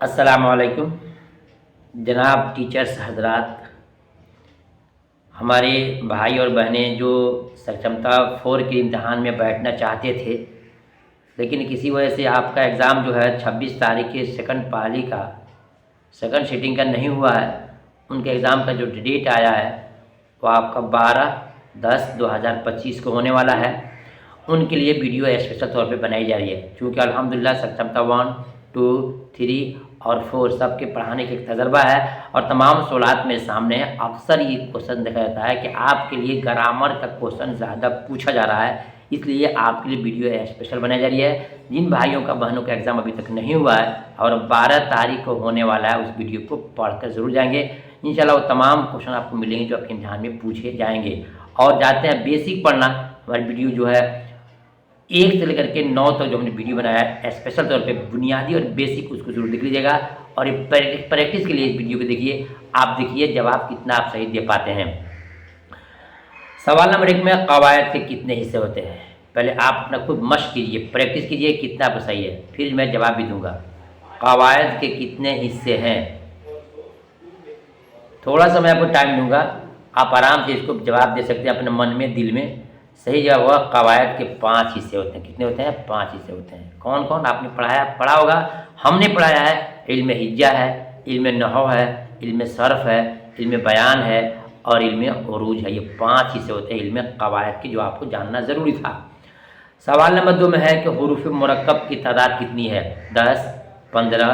अस्सलामुअलैकुम जनाब टीचर्स हजरात। हमारे भाई और बहनें जो सक्षमता 4 के इम्तहान में बैठना चाहते थे, लेकिन किसी वजह से आपका एग्ज़ाम जो है 26 तारीख के सेकंड पाली का सेकंड सीटिंग का नहीं हुआ है। उनके एग्ज़ाम का जो डेट आया है वो आपका 12/10/2025 को होने वाला है। उनके लिए वीडियो स्पेशल तौर पे बनाई जा रही है, क्योंकि अल्हम्दुलिल्लाह सक्षमता 1, 2, 3 और 4 सबके पढ़ाने का एक तजर्बा है और तमाम सवालात मेरे सामने है। अक्सर ये क्वेश्चन देखा जाता है कि आपके लिए ग्रामर का क्वेश्चन ज़्यादा पूछा जा रहा है, इसलिए आपके लिए वीडियो स्पेशल बनाई जा रही है। जिन भाइयों का बहनों का एग्ज़ाम अभी तक नहीं हुआ है और 12 तारीख को होने वाला है, उस वीडियो को पढ़कर ज़रूर जाएंगे। इंशाल्लाह वो तमाम क्वेश्चन आपको मिलेंगे जो आपके इम्तिहान में पूछे जाएंगे। और जाते हैं बेसिक पढ़ना। हमारी वीडियो जो है 1 से लेकर के 9 तक जो हमने वीडियो बनाया है स्पेशल तौर पे बुनियादी और बेसिक, उसको ज़रूर देख लीजिएगा। और ये प्रैक्टिस के लिए इस वीडियो को देखिए। आप देखिए जवाब कितना आप सही दे पाते हैं। सवाल नंबर 1 में कवायद के कितने हिस्से होते हैं। पहले आप अपना खुद मश्क कीजिए, प्रैक्टिस कीजिए कितना आपको सही है, फिर मैं जवाब भी दूंगा। कवायद के कितने हिस्से हैं। थोड़ा सा मैं आपको टाइम दूंगा, आप आराम से इसको जवाब दे सकते हैं अपने मन में, दिल में। सही जवाब हुआ कवायद के 5 हिस्से होते हैं। कितने होते हैं? 5 हिस्से होते हैं। कौन कौन आपने पढ़ा होगा? हमने पढ़ाया है। इल्म हिज्जा है, इल्म नहव है, इल्म सर्फ है, इल्म बयान है और इल्म उरूज है। ये 5 हिस्से होते हैं इल्म कवायद के, जो आपको जानना ज़रूरी था। सवाल नंबर 2 में है कि हुरूफ मुरक्कब की तादाद कितनी है। 10, 15,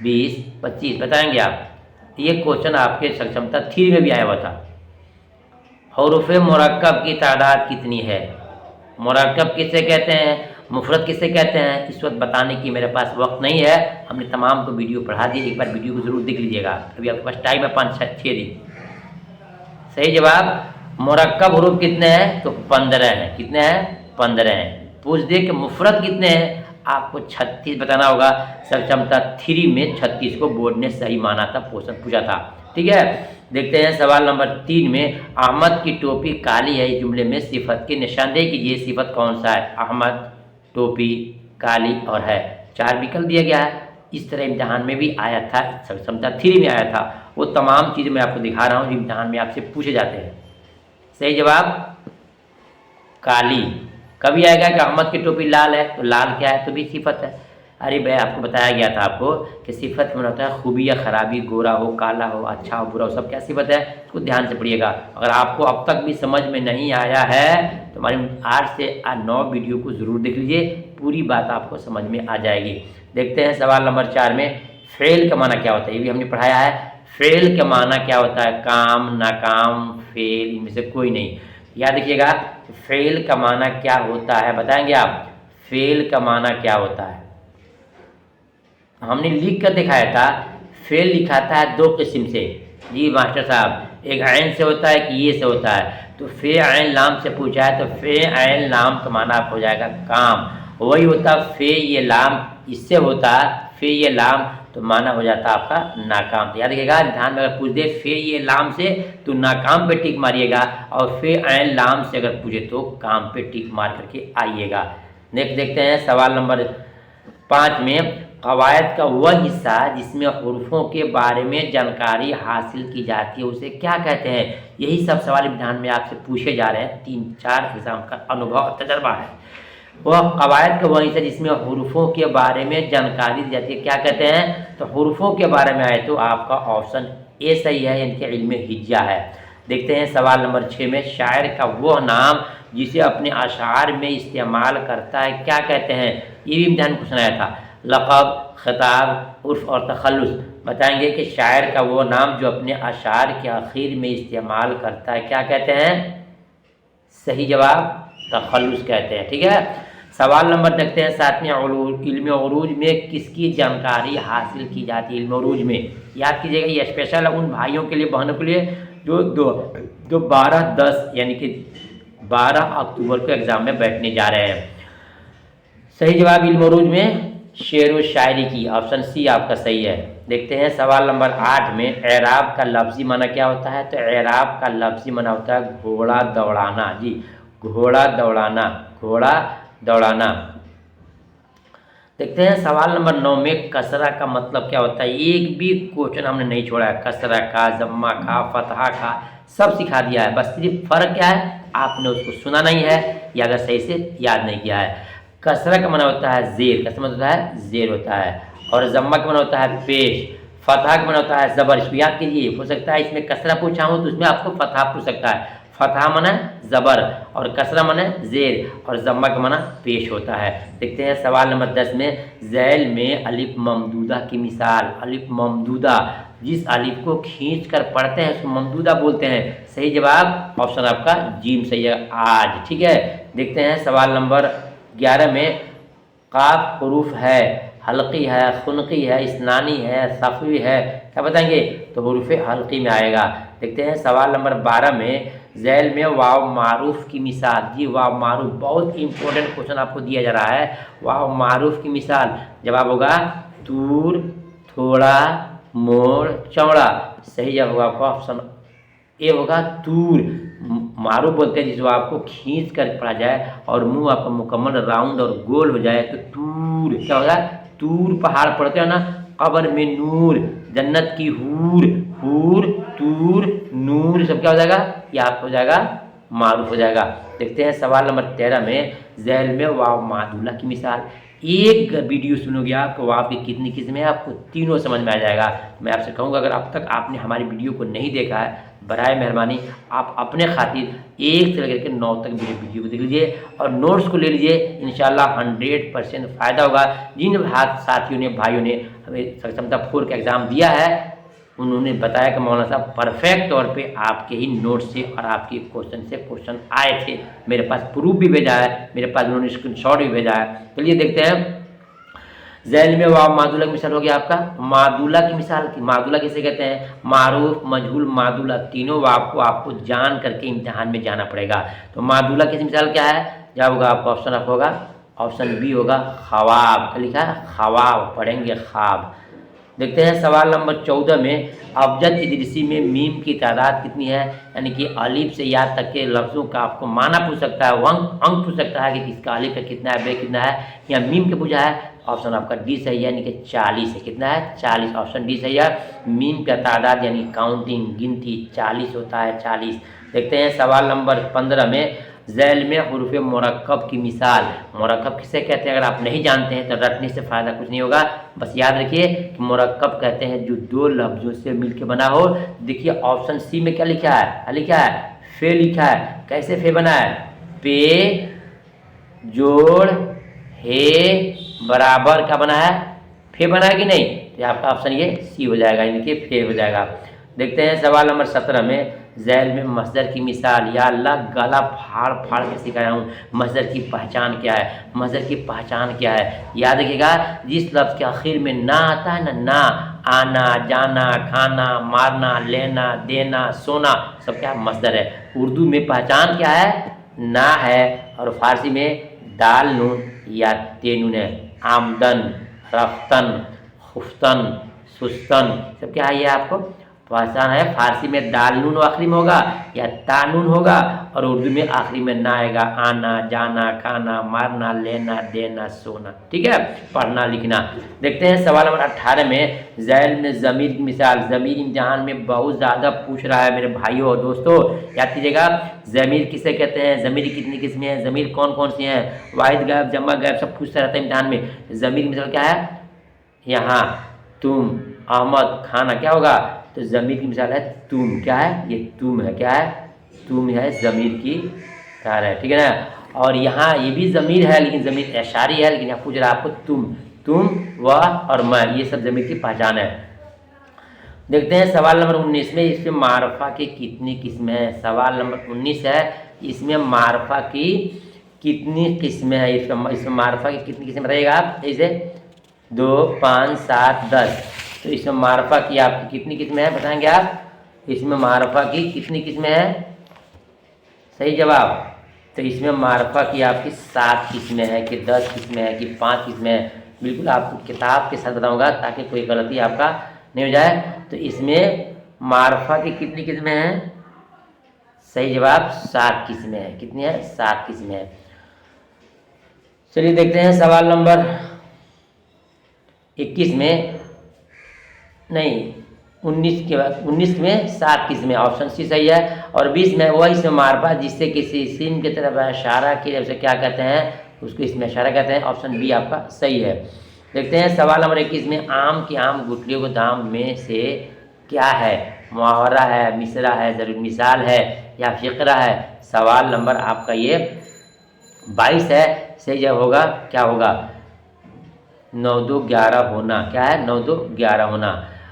20, 25 बताएंगे आप। ये क्वेश्चन आपके सक्षमता 3 में भी आया हुआ था। हुरूफ मुरक्कब की तादाद कितनी है। मुरक्कब किसे कहते हैं, मुफरद किसे कहते हैं, इस वक्त बताने की मेरे पास वक्त नहीं है। हमने तमाम को वीडियो पढ़ा दी, एक बार वीडियो को ज़रूर देख लीजिएगा। अभी आपके पास टाइम है 5-6 दिन। सही जवाब मुरक्कब हुरूफ कितने हैं, तो 15 हैं। कितने हैं? 15 हैं। पूछ दे कि मुफरद कितने हैं, आपको 36 बताना होगा। सक्षमता 3 में 36 को बोर्ड ने सही माना था, क्वेश्चन पूछा था। ठीक है, देखते हैं सवाल नंबर 3 में। अहमद की टोपी काली है, इस जुमले में सिफत की निशानदेही कीजिए। सिफत कौन सा है? अहमद, टोपी, काली और है। 4 विकल्प दिया गया है। इस तरह इम्तिहान में भी आया था, सक्षमता 3 में आया था। वो तमाम चीज़ें मैं आपको दिखा रहा हूँ जो इम्तिहान में आपसे पूछे जाते हैं। सही जवाब काली। कभी आएगा कि अहमद की टोपी लाल है, तो लाल क्या है, तो भी सिफत है। अरे भाई आपको बताया गया था आपको कि सिफत में होता है खूबी या खराबी, गोरा हो, काला हो, अच्छा हो, बुरा हो, सब क्या सिफत है। इसको ध्यान से पढ़िएगा। अगर आपको अब तक भी समझ में नहीं आया है तो हमारी 8 से 9 वीडियो को ज़रूर देख लीजिए, पूरी बात आपको समझ में आ जाएगी। देखते हैं सवाल नंबर 4 में। फ़ेल का माना क्या होता है, ये भी हमने पढ़ाया है। फ़ेल का माना क्या होता है? काम, नाकाम, फेल, इनमें से कोई नहीं। याद रखिएगा फ़ेल का माना क्या होता है, बताएंगे आप। फ़ेल का माना क्या होता है, हमने लिख कर दिखाया था। फ़ेल लिखाता है 2 किस्म से जी मास्टर साहब, एक ऐन से होता है, एक ये से होता है। तो फ़े ऐन लाम से पूछा है, तो फ़े ऐन लाम का माना हो जाएगा काम। वही होता फ़े ये लाम, इससे होता फ़े ये लाम, तो माना हो जाता आपका नाकाम। तो याद रखिएगा, ध्यान में अगर पूछ दे फ़े ये लाम से तो नाकाम पे टिक मारिएगा, और फ़े ऐन लाम से अगर पूछे तो काम पे टिक मार करके आइएगा। नेक्स्ट देखते हैं सवाल नंबर 5 में। कवायद का वह हिस्सा जिसमें हुरूफों के बारे में जानकारी हासिल की जाती है उसे क्या कहते हैं। यही सब सवाल इम्तिहान में आपसे पूछे जा रहे हैं, 3-4 एग्जाम का अनुभव और तजर्बा है। वह कवायद का वह हिस्सा जिसमें हुरूफों के बारे में जानकारी दी जाती है, क्या कहते हैं। तो हुरूफों के बारे में आए तो आपका ऑप्शन ए सही है, इनके इल्म हिज्जा है। देखते हैं सवाल नंबर 6 में। शायर का वह नाम जिसे अपने अशार में इस्तेमाल करता है, क्या कहते हैं। ये भी इम्तिहान क्वेश्चन आया था। लक़ब, ख़िताब, उर्फ़ और तखल्लुस। बताएंगे कि शायर का वो नाम जो अपने अशार के आखिर में इस्तेमाल करता है, क्या कहते हैं। सही जवाब तखल्लुस कहते हैं। ठीक है, सवाल नंबर देखते हैं 7 में। इल्म उरूज में किसकी जानकारी हासिल की जाती है। इल्म उरूज में याद कीजिएगा, ये स्पेशल है उन भाइयों के लिए, बहनों के लिए जो 12/10 यानी कि 12 अक्टूबर को एग्ज़ाम में बैठने जा रहे हैं। सही जवाब इल्म उरूज में शेर व शायरी की, ऑप्शन सी आपका सही है। देखते हैं सवाल नंबर 8 में। एराब का लफ्ज़ी माना क्या होता है। तो एराब का लफ्ज़ी माना होता है घोड़ा दौड़ाना। जी, घोड़ा दौड़ाना, घोड़ा दौड़ाना। देखते हैं सवाल नंबर 9 में कसरा का मतलब क्या होता है। एक भी क्वेश्चन हमने नहीं छोड़ा है। कसरा का, जम्मा का, फतहा का सब सिखा दिया है। बस सिर्फ फर्क क्या है, आपने उसको सुना नहीं है या अगर सही से याद नहीं किया है। कसरा का माना होता है जेर, कसरा मतलब होता है जेर होता है। और जम्मा का माना होता है पेश, फतहा का माना होता है जबर। इसको याद कीजिए, हो सकता है इसमें कसरा पूछा हूँ तो उसमें आपको फतहा पूछ सकता है। फतहा माना जबर और कसरा माना जेर और जम्मा का माना पेश होता है। देखते हैं सवाल नंबर 10 में झैल में अलिफ ममदूदा की मिसाल। अलिफ ममदूदा, जिस अलिफ को खींच कर पढ़ते हैं उसको ममदूदा बोलते हैं। सही जवाब ऑप्शन आपका जीम सही है आज। ठीक है, देखते हैं सवाल नंबर 11 में काफ हुरूफ है, हल्की है, खुनकी है, इस्नानी है, सफ़वी है, क्या बताएंगे तो हुरूफ हल्की में आएगा। देखते हैं सवाल नंबर 12 में झैल में वाव मारूफ की मिसाल। जी वाव मारूफ बहुत इंपॉर्टेंट क्वेश्चन आपको दिया जा रहा है। वाव मारूफ की मिसाल जवाब होगा तूर, थोड़ा, मोड़, चौड़ा। सही जवाब होगा आपका ऑप्शन ए होगा तूर। मारूफ बोलते हैं जिसको आपको खींच कर पढ़ा जाए और मुंह आपका मुकम्मल राउंड और गोल हो जाए तो तूर। क्या होगा, तूर पहाड़ पढ़ते हो ना, कब्र में नूर, जन्नत की हूर, हूर, तूर, नूर, सब क्या हो जाएगा, ये आपको हो जाएगा मारूफ हो जाएगा। देखते हैं सवाल नंबर 13 में झैल में वाव मादुला की मिसाल। एक वीडियो सुनोगे आप तो वाव की कितनी किस्में हैं आपको तीनों समझ में आ जाएगा। मैं आपसे कहूँगा अगर अब तक आपने हमारी वीडियो को नहीं देखा है, बराए मेहरबानी आप अपने खातिर 1 से लेकर के 9 तक मेरे वीडियो को देख लीजिए और नोट्स को ले लीजिए। इंशाल्लाह 100% फ़ायदा होगा। जिन साथियों ने, भाइयों ने हमें सक्षमता 4 का एग्ज़ाम दिया है उन्होंने बताया कि मौलाना साहब परफेक्ट तौर पे आपके ही नोट से और आपके क्वेश्चन से क्वेश्चन आए थे। मेरे पास प्रूफ भी भेजा है, मेरे पास उन्होंने स्क्रीनशॉट भी भेजा है। चलिए देखते हैं झैल में वाव मादुला की मिसाल हो गया आपका। मादुला की मिसाल की, मादुला किसे कहते हैं, मारूफ, मजहूल, मादुला, तीनों वाव को आपको जान करके इम्तिहान में जाना पड़ेगा। तो मादुला की मिसाल क्या है, जवाब होगा आपका ऑप्शन आपको होगा ऑप्शन बी होगा ख्वाब। क्या लिखा है, ख्वाब, पढ़ेंगे ख्वाब। देखते हैं सवाल नंबर 14 में अबजद इदरीसी में मीम की तादाद कितनी है। यानी कि अलिफ से या तक के लफ्ज़ों का आपको माना पूछ सकता है, अंक पूछ सकता है कि किसका अलिफ का कितना है, बे कितना है, या मीम के पूछा है। ऑप्शन आपका डी सही है, यानी कि 40 है। कितना है, 40। ऑप्शन डी सही है। मीम का तादाद यानी काउंटिंग, गिनती 40 होता है, 40। देखते हैं सवाल नंबर 15 में झैल में हुरूफ मुरक्कब की मिसाल। मुरक्कब किसे कहते हैं अगर आप नहीं जानते हैं तो रटने से फ़ायदा कुछ नहीं होगा। बस याद रखिए कि मुरक्कब कहते हैं जो 2 लफ्ज़ों से मिलकर बना हो। देखिए ऑप्शन सी में क्या लिखा है, क्या लिखा है, फे लिखा है। कैसे फे बना है, पे जोड़ हे बराबर क्या बना है, फे बना है कि नहीं, तो आपका ऑप्शन ये सी हो जाएगा, यानी कि फे हो जाएगा। देखते हैं सवाल नंबर 17 में झैल में मस्दर की मिसाल। या अल्लाह गला फाड़ फाड़ के सिखाया हूँ। मस्दर की पहचान क्या है, मस्दर की पहचान क्या है, याद रखिएगा जिस लफ्ज़ के आखिर में ना आता है ना, आना, जाना, खाना, मारना, लेना, देना, सोना, सब क्या मस्दर है। उर्दू में पहचान क्या है, ना है, और फारसी में दाल नून या ते नून है। आमदन, रफ्तन, खुफ्तन, सुस्तन, सब क्या है ये आपको पहचान है। फारसी में दाल नून आखिरी में होगा या तानून होगा, और उर्दू में आखिरी में ना आएगा। आना, जाना, खाना, मारना, लेना, देना, सोना। ठीक है, पढ़ना लिखना। देखते हैं सवाल नंबर 18 में झैल में ज़मीर की मिसाल। ज़मीर इम्तिहान में बहुत ज़्यादा पूछ रहा है मेरे भाइयों और दोस्तों, याद कीजिएगा ज़मीर किसे कहते हैं, ज़मीर कितनी किस्में हैं, ज़मीर कौन कौन सी हैं, वाहिद गायब, जमा गायब, सब पूछता रहता है इम्तिहान में। ज़मीर की मिसाल क्या है, यहाँ, तुम, अहमद, खाना, क्या होगा, तो ज़मीर की मिसाल है तुम। क्या है, ये तुम है, क्या है, तुम है, ज़मीर की मिसाल है। ठीक है ना, और यहाँ ये भी ज़मीर है लेकिन ज़मीर एशारी है, लेकिन यहाँ पूछ रहा है आपको तुम, वह और मैं, ये सब ज़मीर की पहचान है। देखते हैं सवाल नंबर 19 में इसमें मारफा की कितनी किस्में हैं। सवाल नंबर 19 है, इसमें मारफा की कितनी किस्में हैं। इसमें मारफा की कितनी किस्में बताइएगा आप, जैसे 2, 5, 7, 10। तो इसमें मारफा की आपकी कितनी किस्में हैं बताएंगे आप, इसमें मारफा की कितनी किस्में हैं, सही जवाब। तो इसमें मारफा की आपकी 7 किस्में हैं कि 10 किस्में हैं कि 5 किस्में हैं, बिल्कुल आपको किताब के साथ बताऊंगा ताकि कोई गलती आपका नहीं हो जाए। तो इसमें मारफा की कितनी किस्में हैं, सही जवाब 7 किस्में हैं। कितनी है, 7 किस्में हैं। चलिए देखते हैं सवाल नंबर 21 में नहीं, 19 के बाद 19 में 7 किस्में, ऑप्शन सी सही है। और 20 में वह इसमें मारफा जिससे किसी सीन की तरफ इशारा किया, उसे क्या कहते हैं, उसको इसमें इशारा कहते हैं। ऑप्शन बी आपका सही है। देखते हैं सवाल नंबर 21 में, आम की आम गुठलियों को दाम में से क्या है? मुहावरा है, मिसरा है, जरूर मिसाल है या फ़िक्रा है? सवाल नंबर आपका ये 22 है। सही जवाब होगा क्या होगा? 9 2 11 होना। क्या है? 9 2 11 होना।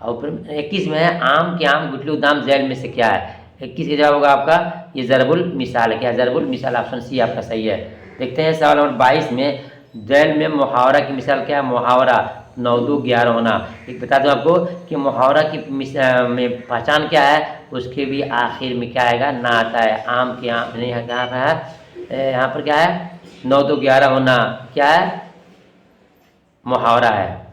और फिर 21 में है, आम की आम गुठलियों दाम झैल में से क्या है? 21 का जवाब होगा आपका ये ज़रबुल मिसाल है। क्या है? ज़रबुल मिसाल, ऑप्शन सी आपका सही है। देखते हैं सवाल नंबर 22 में, झैल में मुहावरा की मिसाल क्या है? मुहावरा 9 2 11 होना। एक बता दूं आपको कि मुहावरा की में पहचान क्या है? उसके भी आखिर में क्या आएगा? ना आता है। आम के आम नहीं है, कहाँ पर है? यहाँ पर क्या है? 9 2 11 होना क्या है? मुहावरा है।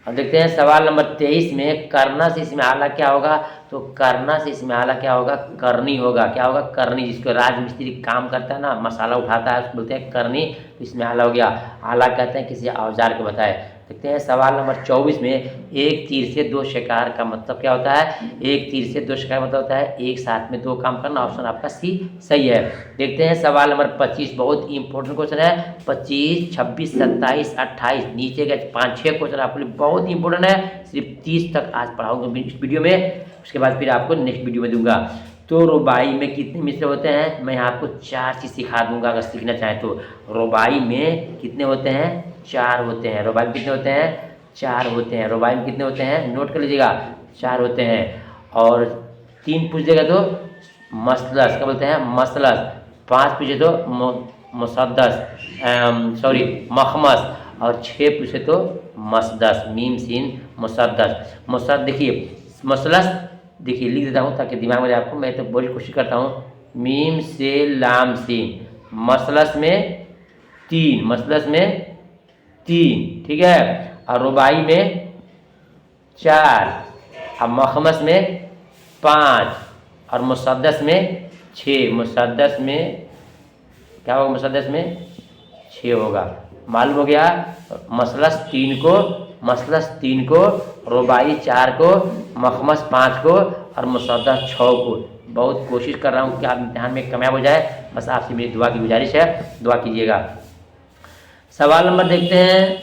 अब देखते हैं सवाल नंबर 23 में, करना से इसमें आला क्या होगा? तो करना से इसमें आला क्या होगा? करनी होगा। क्या होगा? करनी। जिसको राजमिस्त्री काम करता है ना, मसाला उठाता है, उसको बोलते हैं करनी। तो इसमें आला हो गया। आला कहते हैं किसी औजार को बताए। देखते हैं सवाल नंबर 24 में, एक तीर से दो शिकार का मतलब क्या होता है? एक तीर से दो शिकार मतलब होता है एक साथ में दो काम करना। ऑप्शन आपका सी सही है। देखते हैं सवाल नंबर 25, बहुत इंपॉर्टेंट क्वेश्चन है। 25 26 27 28 नीचे के 5-6 क्वेश्चन आपके लिए बहुत इंपॉर्टेंट है। सिर्फ 30 तक आज पढ़ाऊंगा इस वीडियो में, उसके बाद फिर आपको नेक्स्ट वीडियो में दूंगा। तो रुबाई में कितने मिसरे होते हैं? मैं आपको 4 चीज़ सिखा दूंगा अगर सीखना चाहें तो। रुबाई में कितने होते हैं? 4 होते हैं। रुबाई में कितने होते हैं? 4 होते हैं। रुबाई में कितने होते हैं? नोट कर लीजिएगा, 4 होते हैं। और 3 पूछ देगा तो मसलस, क्या बोलते हैं? मसलस। 5 पूछे तो मुसद्दस, सॉरी मखमस। और 6 पूछे तो मसदस, मीम सीन मुसद्दस। मुसद देखिए, मसलस देखिए लिख देता हूँ ताकि दिमाग में जाए आपको। मैं तो बोल कोशिश करता हूँ, मीम से लाम सीन, मसलस में 3, मसलस में 3, ठीक है। और रुबाई में 4, और मखमस में 5, और मुसद्दस में 6। मुसद्दस में क्या होगा? मुसद्दस में 6 होगा। मालूम हो गया? मसलस 3 को, रुबाई 4 को, मखमस 5 को और मुसद्दस 6 को। बहुत कोशिश कर रहा हूँ कि आप इम्तिहान में कामयाब हो जाए। बस आपसे मेरी दुआ की गुजारिश है, दुआ कीजिएगा। सवाल नंबर देखते हैं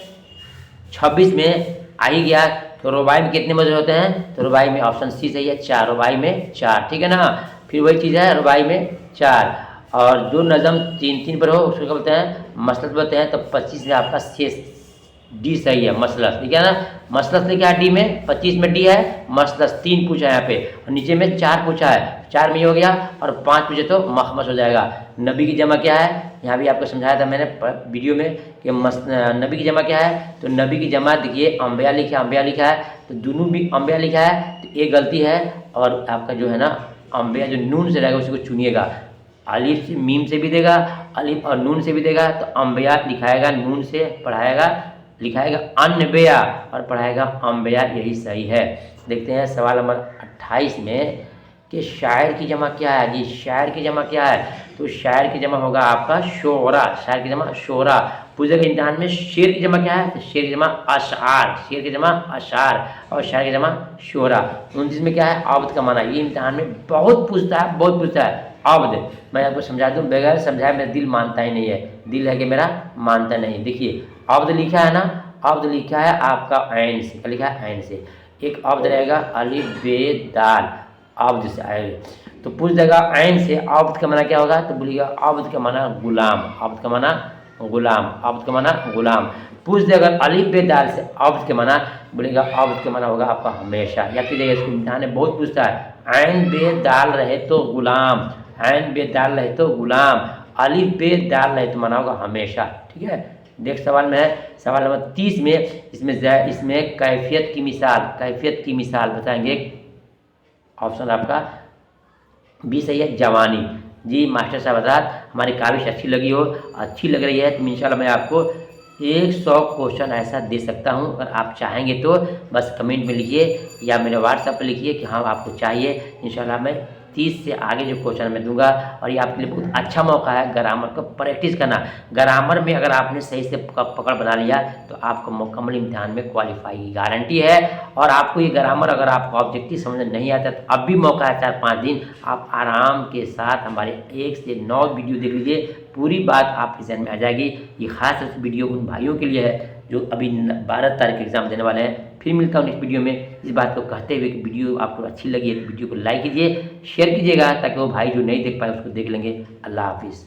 26 में आ ही गया। तो रुबाई में कितने मजर होते हैं? तो रुबाई में ऑप्शन सी सही है, 4। रुबाई में 4, ठीक है ना। फिर वही चीज़ है, रुबाई में 4। और जो नज़म 3-3 पर हो उसको क्या बोलते हैं? मसलस बोलते हैं। तो 25 में आपका शेष डी सही है, मसलस, ठीक है ना। मसलस लिखा है डी में, 25 में डी है, मसलस 3 पूछा है यहाँ पे, और नीचे में 4 पूछा है। 4 में ये हो गया, और 5 पूछे तो मखमस हो जाएगा। नबी की जमा क्या है? यहाँ भी आपको समझाया था मैंने वीडियो में कि नबी की जमा क्या है। तो नबी की जमा देखिए, अम्बिया लिखा है, तो दोनों भी अम्बिया लिखा है, तो एक गलती है। और आपका जो है ना अम्बिया जो नून से रहेगा उसी को चुनिएगा। अलिफ से मीम से भी देगा, अलिफ और नून से भी देगा, तो अम्बिया लिखाएगा, नून से पढ़ाएगा, लिखाएगा अनबिया और पढ़ाएगा अम्बिया, यही सही है। देखते हैं सवाल नंबर 28 में कि शायर की जमा क्या है जी? शायर की जमा क्या है? तो शायर की जमा होगा आपका शोरा। शायर की जमा शोरा। पूछेगा इम्तिहान में शेर की जमा क्या है? तो शेर की जमा अशार, शेर की जमा अशार, और शायर की जमा शोरा। 29 में क्या है? आबद का माना। ये इम्तिहान में बहुत पूछता है, आबद। मैं आपको समझा दूँ, बगैर समझाए मेरा दिल मानता ही नहीं है, दिल है कि मेरा मानता नहीं। देखिए आबद लिखा है ना, आबद लिखा है आपका ऐन से, क्या लिखा है? ऐन से। एक आबद रहेगा अलिफ बे दाल, आबद से आएगा। तो पूछ देगा ऐन से आबद का माना क्या होगा? तो बोलिएगा आबद का माना गुलाम, आबद का माना गुलाम, आबद का माना गुलाम। पूछ देगा अलिफ बे दाल से आबद के माना, बोलेगा आबद के माना होगा आपका हमेशा। या कीजिएगा, इसको इम्तिहान में बहुत पूछता है। ऐन बे दाल रहे तो गुलाम, ऐन बे दाल रहे तो गुलाम, अलिफ बे दाल रहे तो माना होगा हमेशा, ठीक है। नेक्स्ट सवाल में है सवाल नंबर 30 में, इसमें कैफियत की मिसाल बताएंगे। ऑप्शन आपका बी सही है, जवानी। जी मास्टर साहब हज़रात, हमारी काविश अच्छी लग रही है तो इंशाल्लाह मैं आपको 100 क्वेश्चन ऐसा दे सकता हूं। अगर आप चाहेंगे तो बस कमेंट में लिखिए या मेरे व्हाट्सएप पर लिखिए कि हाँ आपको चाहिए। इंशाल्लाह मैं 30 से आगे जो क्वेश्चन मैं दूंगा, और ये आपके लिए बहुत अच्छा मौका है ग्रामर को प्रैक्टिस करना। ग्रामर में अगर आपने सही से पकड़ बना लिया तो आपको मुकम्मल इम्तिहान में क्वालिफाई की गारंटी है। और आपको ये ग्रामर अगर आपको ऑब्जेक्टिव समझ नहीं आता तो अब भी मौका है, 4-5 दिन आप आराम के साथ हमारे 1 से 9 वीडियो देख लीजिए, पूरी बात आपके जहन में आ जाएगी। ये खास वीडियो उन भाइयों के लिए है जो अभी 12 तारीख एग्ज़ाम देने वाले हैं। फिर मिलता हूँ नेक्स्ट वीडियो में। इस बात को कहते हुए कि वीडियो आपको अच्छी लगी है तो वीडियो को लाइक कीजिए, शेयर कीजिएगा, ताकि वो भाई जो नहीं देख पाए उसको देख लेंगे। अल्लाह हाफिज़।